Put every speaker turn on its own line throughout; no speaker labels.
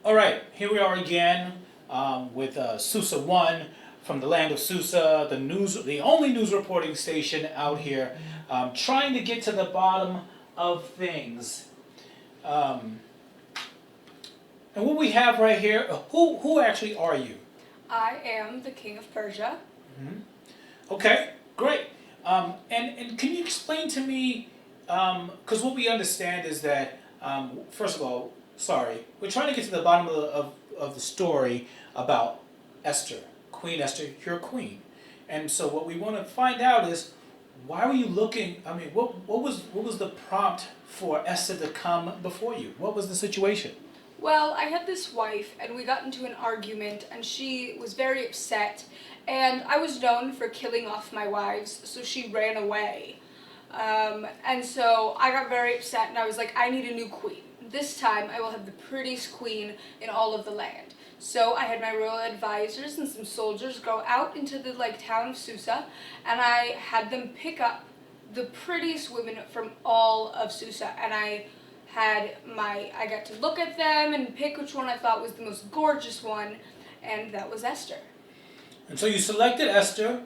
All right, here we are again with Susa One from the land of Susa, the only news reporting station out here, trying to get to the bottom of things. Um, and what we have right here, who actually are you?
I am the King of Persia.
Mhm. Okay, great. And can you explain to me, because what we understand is that, first of all, sorry, we're trying to get to the bottom of the story about Esther, Queen Esther, your queen. And so what we want to find out is, why were you looking, I mean, what was the prompt for Esther to come before you? What was the situation?
Well, I had this wife, and we got into an argument, and she was very upset. And I was known for killing off my wives, so she ran away. And so I got very upset, and I was like, I need a new queen. This time, I will have the prettiest queen in all of the land. So I had my royal advisors and some soldiers go out into the town of Susa, and I had them pick up the prettiest women from all of Susa, and I got to look at them and pick which one I thought was the most gorgeous one, and that was Esther.
And so you selected Esther,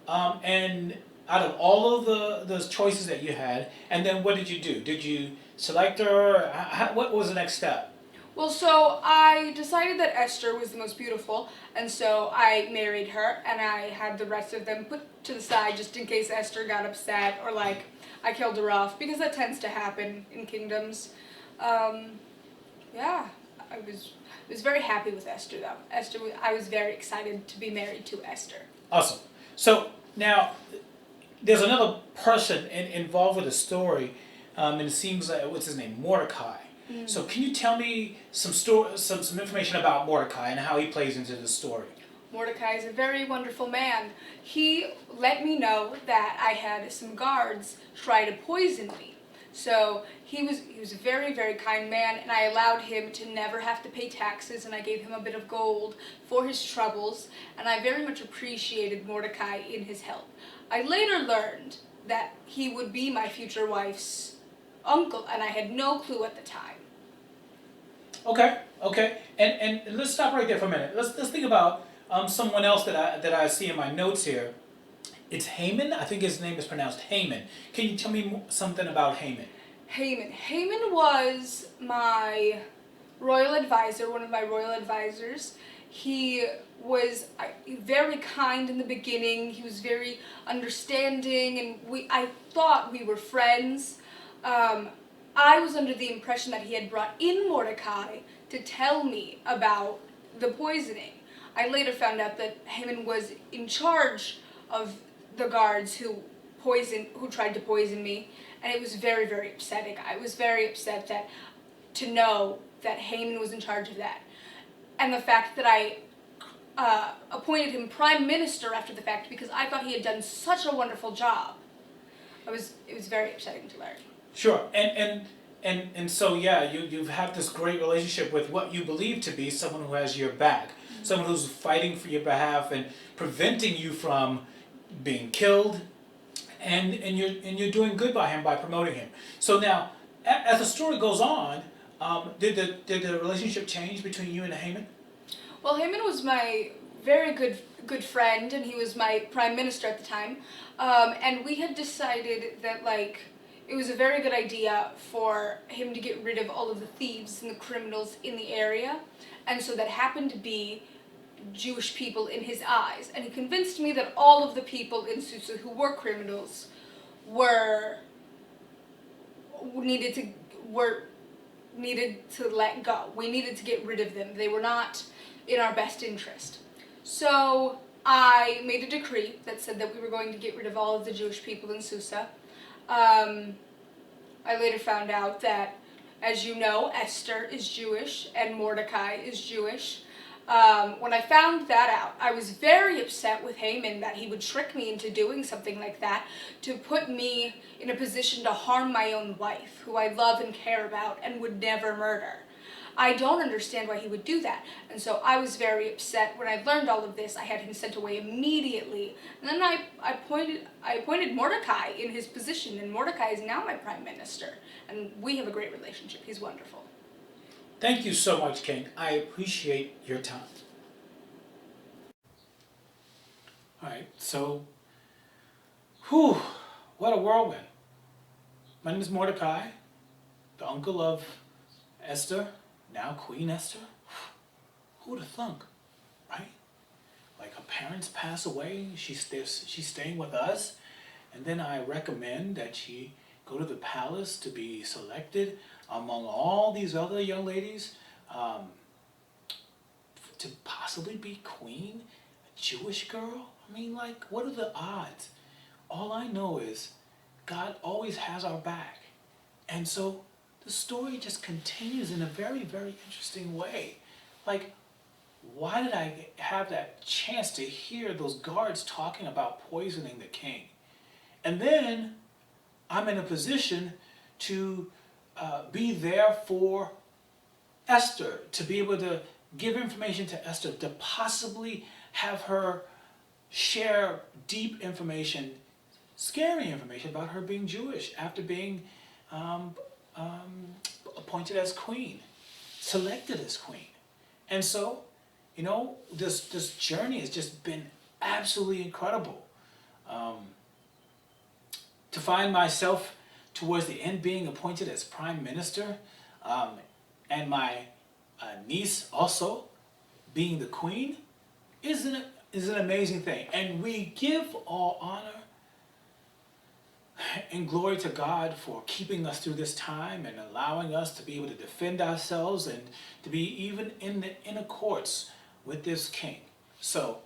and out of all of the choices that you had, and then what did you do? Did you select her? What was the next step?
Well, so I decided that Esther was the most beautiful, and so I married her, and I had the rest of them put to the side just in case Esther got upset or I killed her off, because that tends to happen in kingdoms. Um, yeah, I was very happy with Esther though. I was very excited to be married to Esther.
Awesome. So now there's another person involved with the story, and it seems like what's his name, Mordecai. So can you tell me some information about Mordecai and how he plays into the story?
Mordecai is a very wonderful man. He let me know that I had some guards try to poison me. So he was a very, very kind man, and I allowed him to never have to pay taxes, and I gave him a bit of gold for his troubles, and I very much appreciated Mordecai in his help. I later learned that he would be my future wife's uncle, and I had no clue at the time.
Okay, okay, and let's stop right there for a minute. Let's think about someone else that I see in my notes here. It's Haman. I think his name is pronounced Haman. Can you tell me something about Haman?
Haman was my royal advisor, one of my royal advisors. He was very kind in the beginning. He was very understanding, and I thought we were friends. Um, I was under the impression that he had brought in Mordecai to tell me about the poisoning. I later found out that Haman was in charge of the guards who tried to poison me, and it was very, very upsetting. I was very upset to know that Haman was in charge of that, and the fact that I appointed him prime minister after the fact because I thought he had done such a wonderful job. It was very upsetting to learn.
Sure, and so yeah, you've had this great relationship with what you believe to be someone who has your back, someone who's fighting for your behalf and preventing you from being killed, and you're doing good by him by promoting him. So now, as the story goes on, did the relationship change between you and Haman?
Well, Haman was my very good friend, and he was my prime minister at the time. And we had decided that it was a very good idea for him to get rid of all of the thieves and the criminals in the area, and so that happened to be Jewish people in his eyes. And he convinced me that all of the people in Susa who were criminals were needed to were needed to let go. We needed to get rid of them. They were not in our best interest. So I made a decree that said that we were going to get rid of all of the Jewish people in Susa. Um, I later found out that, as you know, Esther is Jewish and Mordecai is Jewish. When I found that out, I was very upset with Haman that he would trick me into doing something like that to put me in a position to harm my own wife, who I love and care about and would never murder. I don't understand why he would do that. And so I was very upset. When I learned all of this, I had him sent away immediately. And then I appointed Mordecai in his position, and Mordecai is now my prime minister. And we have a great relationship. He's wonderful.
Thank you so much, King. I appreciate your time. All right, so, whew, what a whirlwind. My name is Mordecai, the uncle of Esther, now Queen Esther. Who would have thunk, right? Like her parents pass away, she's staying with us, and then I recommend that she go to the palace to be selected among all these other young ladies um, to possibly be queen, a Jewish girl. I mean, like, what are the odds? All I know is God always has our back. And so the story just continues in a very, very interesting way. Like, why did I have that chance to hear those guards talking about poisoning the king? And then I'm in a position to be there for Esther, to be able to give information to Esther, to possibly have her share deep information, scary information about her being Jewish after being um, um, appointed as queen, selected as queen. And so, this journey has just been absolutely incredible. Um, to find myself towards the end being appointed as prime minister, um, and my niece also being the queen is an amazing thing. And we give all honor and glory to God for keeping us through this time and allowing us to be able to defend ourselves and to be even in the inner courts with this king. So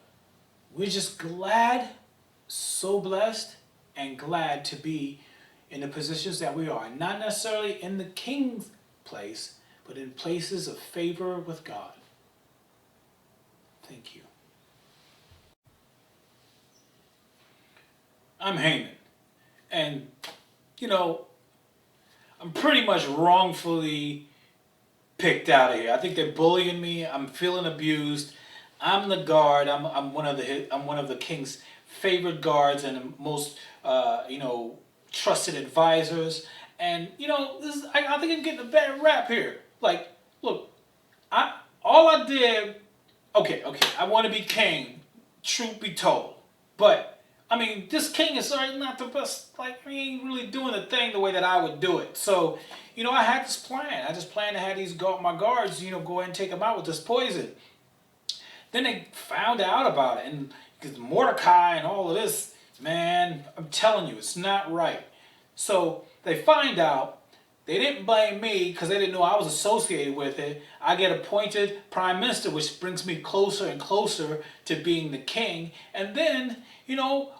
we're just glad, so blessed, and glad to be in the positions that we are. Not necessarily in the king's place, but in places of favor with God. Thank you. I'm Haman. And, you know, I'm pretty much wrongfully picked out of here. I think they're bullying me. I'm feeling abused. I'm the guard. I'm one of the king's favorite guards and the most trusted advisors. And I think I'm getting a bad rap here. Like, look, all I did. Okay. I want to be king. Truth be told, but I mean, this king is already not the best. Like, he ain't really doing the thing the way that I would do it. So, I had this plan. I just planned to have my guards, go ahead and take him out with this poison. Then they found out about it, and because Mordecai and all of this, man, I'm telling you, it's not right. So they find out. They didn't blame me because they didn't know I was associated with it. I get appointed prime minister, which brings me closer and closer to being the king. And then,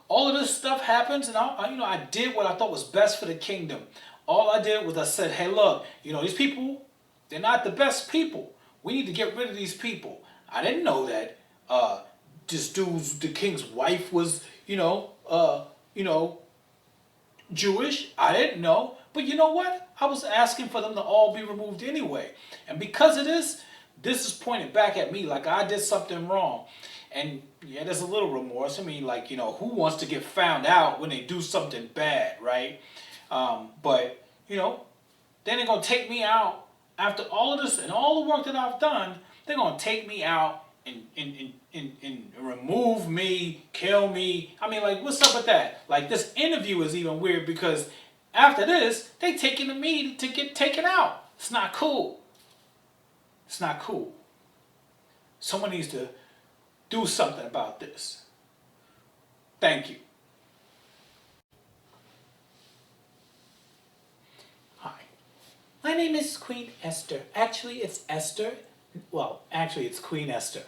all of this stuff happens, and I did what I thought was best for the kingdom. All I did was I said, hey, look, these people, they're not the best people. We need to get rid of these people. I didn't know that the king's wife was, Jewish. I didn't know. But you know what? I was asking for them to all be removed anyway. And because of this is pointed back at me like I did something wrong. And yeah, there's a little remorse. I mean, like, who wants to get found out when they do something bad, right? But then they're going to take me out after all of this and all the work that I've done. They're going to take me out and remove me, kill me. I mean, like, what's up with that? Like, this interview is even weird because after this, they taking me to get taken out. It's not cool. It's not cool. Someone needs to do something about this. Thank you. Hi. My name is Queen Esther. Actually, it's Esther. Well, actually, it's Queen Esther.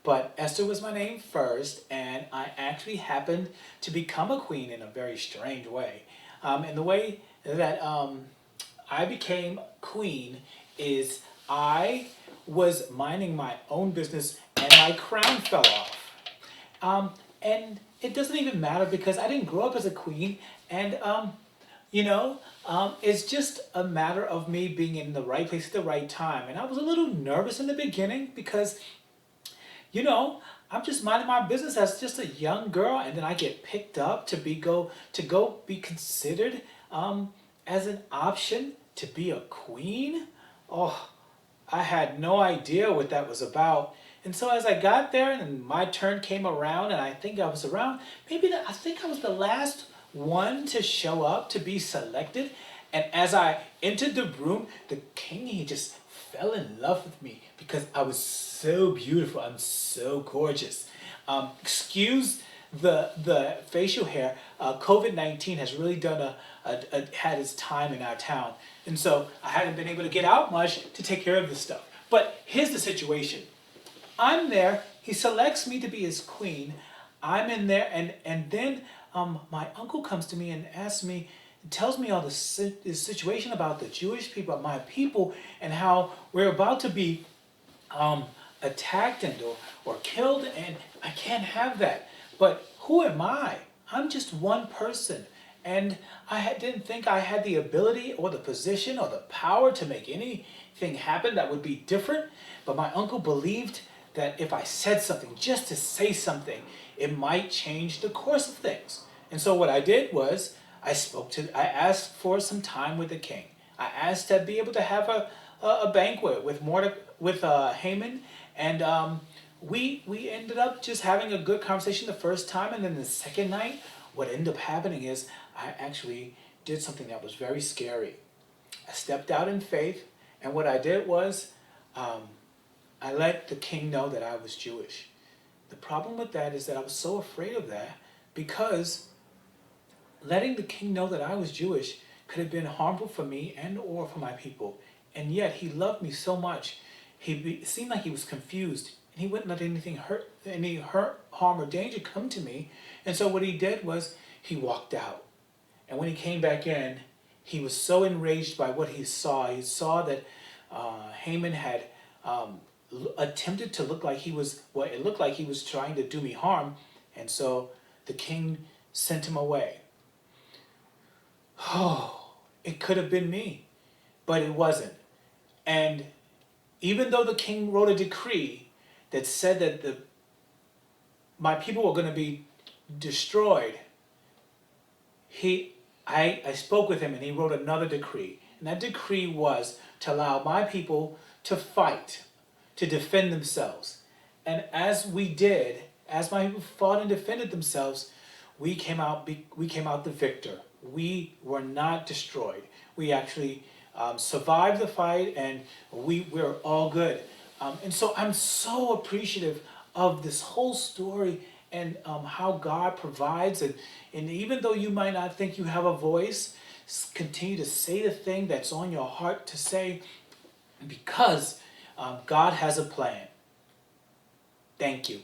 But Esther was my name first, and I actually happened to become a queen in a very strange way. And the way that I became queen is I was minding my own business and my crown fell off. And it doesn't even matter because I didn't grow up as a queen, and it's just a matter of me being in the right place at the right time. And I was a little nervous in the beginning because, I'm just minding my business as just a young girl, and then I get picked up to go be considered as an option to be a queen. Oh, I had no idea what that was about. And so as I got there and my turn came around, and I think I was around, I think I was the last one to show up to be selected. And as I entered the room, the king, he just fell in love with me because I was so beautiful. I'm so gorgeous. Excuse the facial hair. COVID-19 has really done had its time in our town, and so I haven't been able to get out much to take care of this stuff. But here's the situation. I'm there. He selects me to be his queen. I'm in there, and then my uncle comes to me and asks me, tells me all the situation about the Jewish people, my people, and how we're about to be um, attacked or killed, and I can't have that. But who am I? I'm just one person, and didn't think I had the ability or the position or the power to make anything happen that would be different. But my uncle believed that if I said something, just to say something, it might change the course of things. And so what I did was I asked for some time with the king. I asked to be able to have a banquet with Haman, and we ended up just having a good conversation the first time, and then the second night, what ended up happening is I actually did something that was very scary. I stepped out in faith, and what I did was um, I let the king know that I was Jewish. The problem with that is that I was so afraid of that because letting the king know that I was Jewish could have been harmful for me and or for my people. And yet he loved me so much. It seemed like he was confused, and he wouldn't let any hurt, harm, or danger come to me. And so what he did was he walked out. And when he came back in, he was so enraged by what he saw. He saw that Haman had attempted to look like it looked like he was trying to do me harm. And so the king sent him away. Oh, it could have been me, but it wasn't. And even though the king wrote a decree that said that my people were going to be destroyed, I spoke with him, and he wrote another decree. And that decree was to allow my people to fight, to defend themselves. And as my people fought and defended themselves, we came out the victor. We were not destroyed. We actually survived the fight, and we're all good. And so I'm so appreciative of this whole story, and how God provides. And even though you might not think you have a voice, continue to say the thing that's on your heart to say, because God has a plan. Thank you.